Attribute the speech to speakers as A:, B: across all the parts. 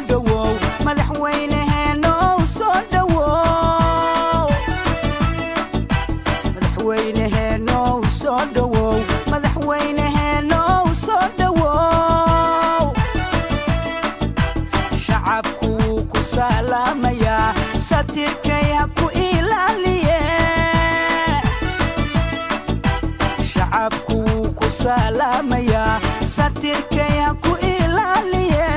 A: دواو مدحوين هنو سو دواو مدحوين هنو سو دواو مدحوين هنو سو دواو شعبكو كسلاميا ساتيركيا كو إلاليه شعبكو كسلاميا ساتيركيا كو إلاليه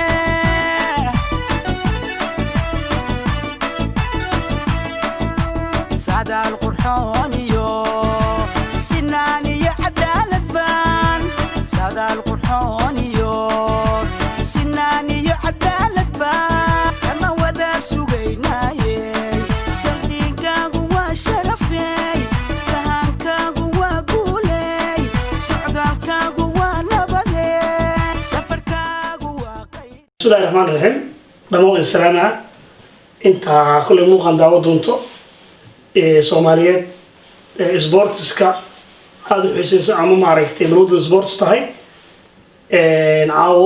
A: سادة القرحونيو سناني عدالة بان سادة القرحونيو سناني عدالة بان أما وذا سوغيناي سلديقاق وشرفي سهانكاق وقولي سعدالكاق ونبدي سفركاق وقيد.
B: بسم الله الرحمن الرحيم. دمو السلامة انت كل موقع دعوة دونتو Soomaaliyeed sportska aad u xiisayso ama maaragtay marwada sports tahay caawo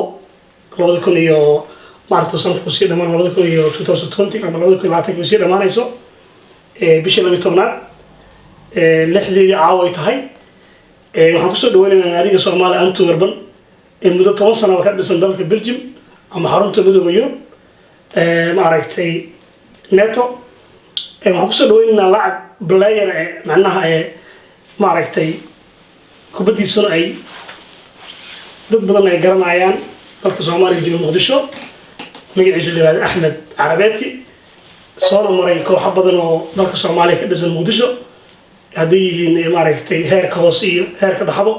B: 2000 iyo maaragtay sanadku sii dhamaan 2020 ama 2020 sii dhamaanayso bishii 12aad lixdeedii caawo ay tahay waxaan kusoo dhaweynaynaa naadiga Soomaaliya Antwerpen muddo 10 sano ka dhisan dalka Belgium ama xarunta midowga Yurub maaragtay neto waxaan kusoo dhaweynaynaa lacag player macnaha maaragtay kubadiisuna ay dad badan ay garanayaan dalka Soomaaliya jooga Muqdisho magaciisa la yiraahdo Axmed Carabeeti soo maray kooxo badan oo dalka Soomaaliya ka dhisan Muqdisho hadii yihiin maaragtay heerka hoose iyo heerka dhaxbo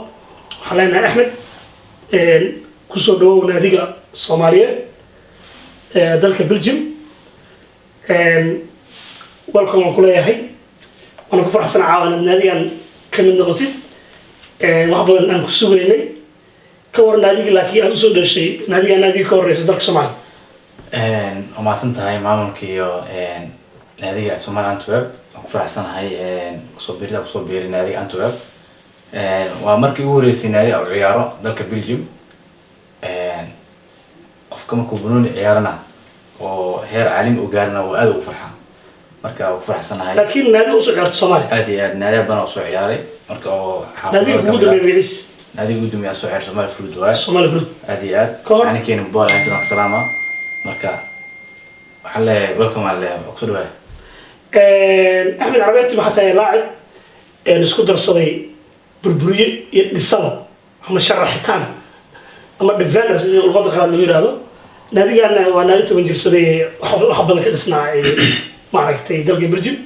B: waxaan leenahay Axmed kusoo dhawow naadiga Soomaaliyeed dalka Belgium welcome on kuleeyahay ana ku faraxsan caawana naadigan kamid noqotid wax badan aan ku sugeynay ka war naadiga laakiin aad u soo dhashay naadiga ka horeysa dalka Soomaaliya
C: ومعصن تهاي مامون كيو نادي سومال أنتويب أكفر حسن هاي كصوبير نادي أنتويب ومركي أوريسي نادي أو عياره ذلك بلجيم أفكم كوبنون عيارنا وهير عالم وقالنا وأدو فرحة مركا أكفر حسن هاي
B: لكن نادي أوصل عيار الصومالي
C: أدي نادي بنا أوصل عياري مركا
B: نادي قدوم يبيعيش
C: نادي قدوم يأسوع عيار سومال فرود واي
B: سومال فرود
C: أدي يعني كين بول عندنا سلامة مركا حلا welcome على أقصد وين
B: أحمد عربيتي محتاج لاعب نسكت درسي بربرية للصلاة هم شرحتان أما الدفاع زي الغد خالد الوير هذا نادي أنا ونادي من جرسدي وحبنا كده صناعي معركتي دلقي برجم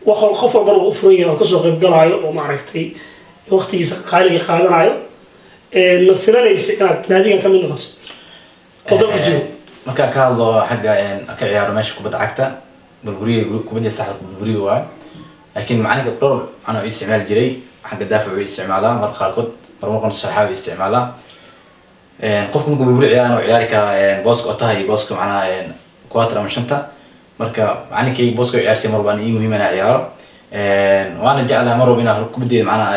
B: وخل خفر بنا أفريقيا وكسر قبل قلاعي ومعركتي وقتي قالي قادنا نفرنا يسكت نادي كم من نقص تضرب الجنوب
C: marka ka hadlo xagga ka ciyaaro meesha kubadda cagta bulburiga kubadda saxda bulburiga waa laakiin macnaheedu dhowr ana isticmaal jiray xagga daafac uu isticmaalaa mar qaarkood marmarkan sharxaa uu isticmaalaa qofku markuu bulburi ciyaarana uu ciyaari karaa booska oo tahay booska macnaha quarter ama shanta marka macnaheedu booska uu ciyaarsi mar baan ii muhiim inaan ciyaaro waana jeclahay mar walba inaan kubaddeeda macnaha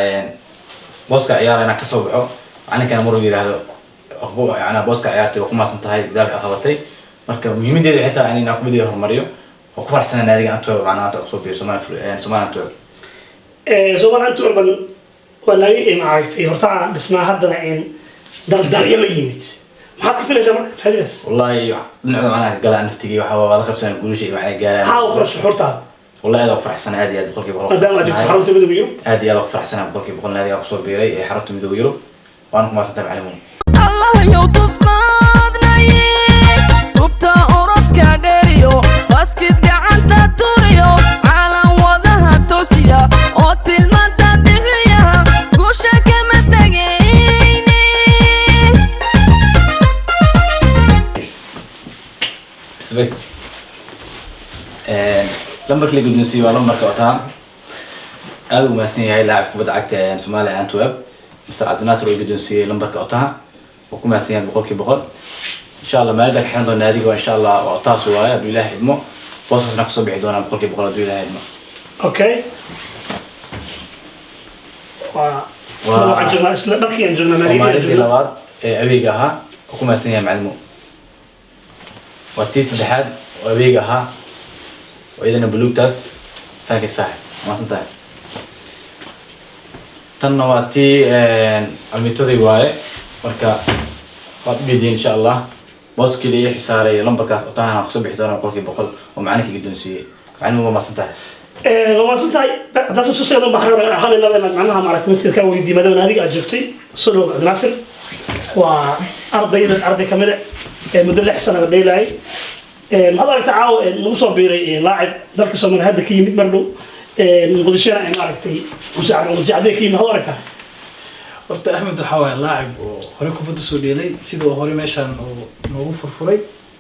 C: booska ciyaarana ka soo baxo macnaheedu mar walba yiraahdo يعني بوسك عيارتي وكما سنتهاي ذلك أخذتي مركب مهم جدا حتى أني نقوم بدي أهمريو وكفر حسنا نادي أنتو معناته أقصد بسمان أنتو
B: سمان أنتو أربعة ونادي معركتي هرتاع بسمها هذا إن در يلا يميت ما حد كيف لجمع حدث
C: والله نعم أنا قال أن نفتكي وحوا ولا خمسة نقول شيء معي قال
B: حاول قرش هرتاع
C: والله هذا كفر حسنا هذه بقول كيف
B: بقول هذا ما حرمت بدو يوم
C: هذه هذا كفر حسنا بقول كيف بقول نادي أقصد بيري حرمت بدو يوم وأنا ما أستمع عليهم
D: الله يوتصنادنا وبتا أورد كادريو باسكت قعدت توريو على وضعها توسيا أوتل ما تبيعيها قوشة كما تجيني
C: سبت لمبر كلي قدنسي ولمبر كوتام هذا ماسني هاي لاعب كبد عكت سومالي أنتويب مستر عبد الناصر القدنسي لمبر كوتام وكما سيان بقول كي بقول إن شاء الله ما لك حين ضل نادي وإن شاء الله وطاس وياه بالله يدمو وصلت نقص بعدونا بقول كي بقول بالله يدمو.
B: أوكي. عجبنا إسلا بقي عجبنا
C: نادي. وما نادي لوار أبي جاها وكما سيان معلمو واتي سدحاد وبيجها وإذا بلوكتاس تاكي صاحب ما سنتهي تنواتي الميتودي واي مركا قد بيدي إن شاء الله بوسكي لي حساري لمبركاس أطانا خصوص بحدونا بقولك بقول ومعاني في قدون سي عنو ما سنتهي
B: لما سنتهي هذا شو سيدنا بحر حال الله لما معناها مع تمثيل كوي دي مدام هذه أجبتي سلو عبد الناصر وأرضي كاملة مدل حسن البيلاي هذا تعاو نوصل بيري لاعب ذلك سو من هذا كي مرلو نقدشنا إن عرفتي مساعدة كي ما هو عرفتها
E: horta Axmed waxa waa laacib oo hore kubadda soo dheelay sidoo hore meeshan oo noogu furfuray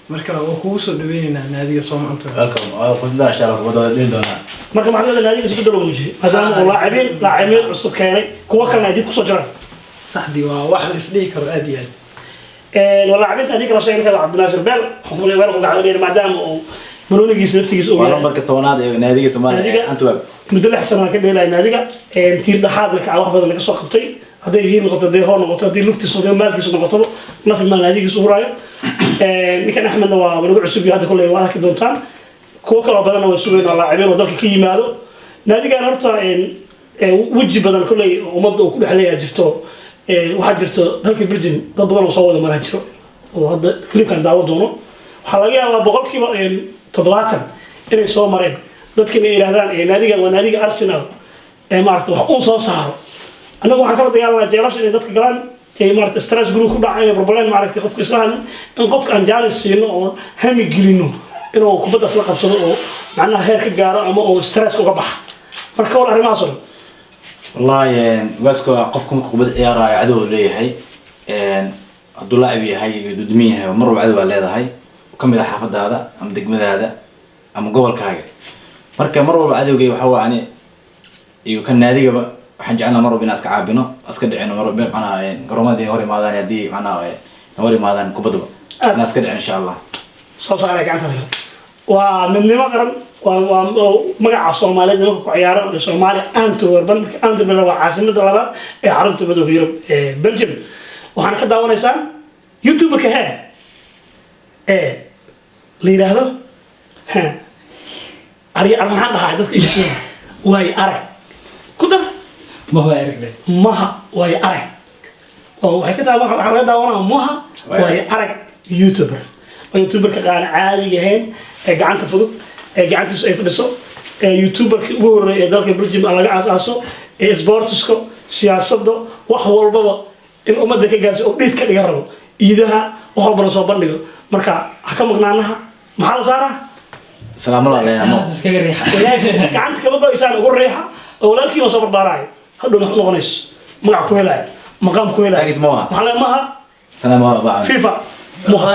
E: marka oo kugu soo dhaweynaa naadiga Soomaaliya
C: welcome qosda insha Allah kubadda dhin doona
B: marka macnaheedu naadiga si bedel ugu jiray maadaama لاعبين cusub keenay kuwa kale naadiga ku soo jiraan
E: saxdii waa wax la isdhihi karo aad iyo aad
B: ولاعبين هذيك لا شيء كذا عبد الناصر بيل هم اللي ولا قاعدين maadaama منونيgiisa naftigiisa oo
C: waa marka toonaad ee naadiga Soomaaliya Antwerp
B: مدل حسن ka dheelay naadiga tiir dhaxaad ka wax badan laga soo qabtay haday yihiin noqoto day hor noqoto haday lugtiisa oo maalkiisa noqoto nafil maal naadigiisa u huraayo ninkan Axmedna waa wanaag cusub iyo hada kulay waa ka doontaan kuwa kala badan oo suuqayna laacibeen oo dalka ka yimaado naadigan horta waji badan kulay umada uu ku dhaxleeyaa jirto waxa jirto dalka Belgium dad badan oo soo wada maraa jiro oo hadda klibkan daawo doono waxa laga yaabaa boqolkiiba 70 inay soo mareen dadkina ay yiraahdaan naadigan waa naadiga Arsenal maarta wax uu soo saaro anagu waxaan kala dagaalanaa jeelasha inay dadka galaan maarta stress group ku dhacay problem maarta qofka islaam in qofka aan jaalis siino oo hami gelino inuu kubadda isla qabsado oo macnaha heer ka gaaro ama oo stress uga bax marka war arrimahaas oo
C: wallahi wasku qofku kubadda ciyaaraya cadow leeyahay hadduu laacib yahay dudmin yahay mar walba cadow leedahay kamid ah xaafadaada ama degmadaada ama gobolkaaga marka mar walba cadowgay waxa waani iyo kan naadigaba waxaan jecelnahay mar walba inaan iska caabino iska dhicino mar walba macnaha garoomada hor imaadaan hadii macnaha hor imaadaan kubadda inaan iska dhicino insha Allah
B: soo saaray gacanta waa midnimo qaran waa magaca Soomaaliyeed nimanka ku ciyaara oo Soomaaliya Antwerp waa caasimada labaad ee xarunta midowga Yurub ee Belgium waxaan ka daawanaysaan YouTube-ka la yiraahdo أري أنا ما هذا إيش واي أرى كدر
E: ما هو أرى
B: ما واي أرى أو هيك ده ما هذا وانا ما واي أرى يوتيوبر يوتيوبر كان عادي جهين قاعد تفضل قاعد تسوي فلسو يوتيوبر كبر ذلك برجيم على أساسه سبورتسكو سياسة ده وحول بابا إن أمد ذيك جالس أو بيت كده يجربه إيدها وحول برا بندقه مركا حكم مقنعنها محل صاره
C: سلام الله علينا
B: gacanta kaba go'aysan ugu reexa awlaadkiina soo barbaaray hadhow wax noqonays magac ku helay maqam ku helay
C: tagit moha
B: maxaa maha
C: salaam Allah
B: FIFA moha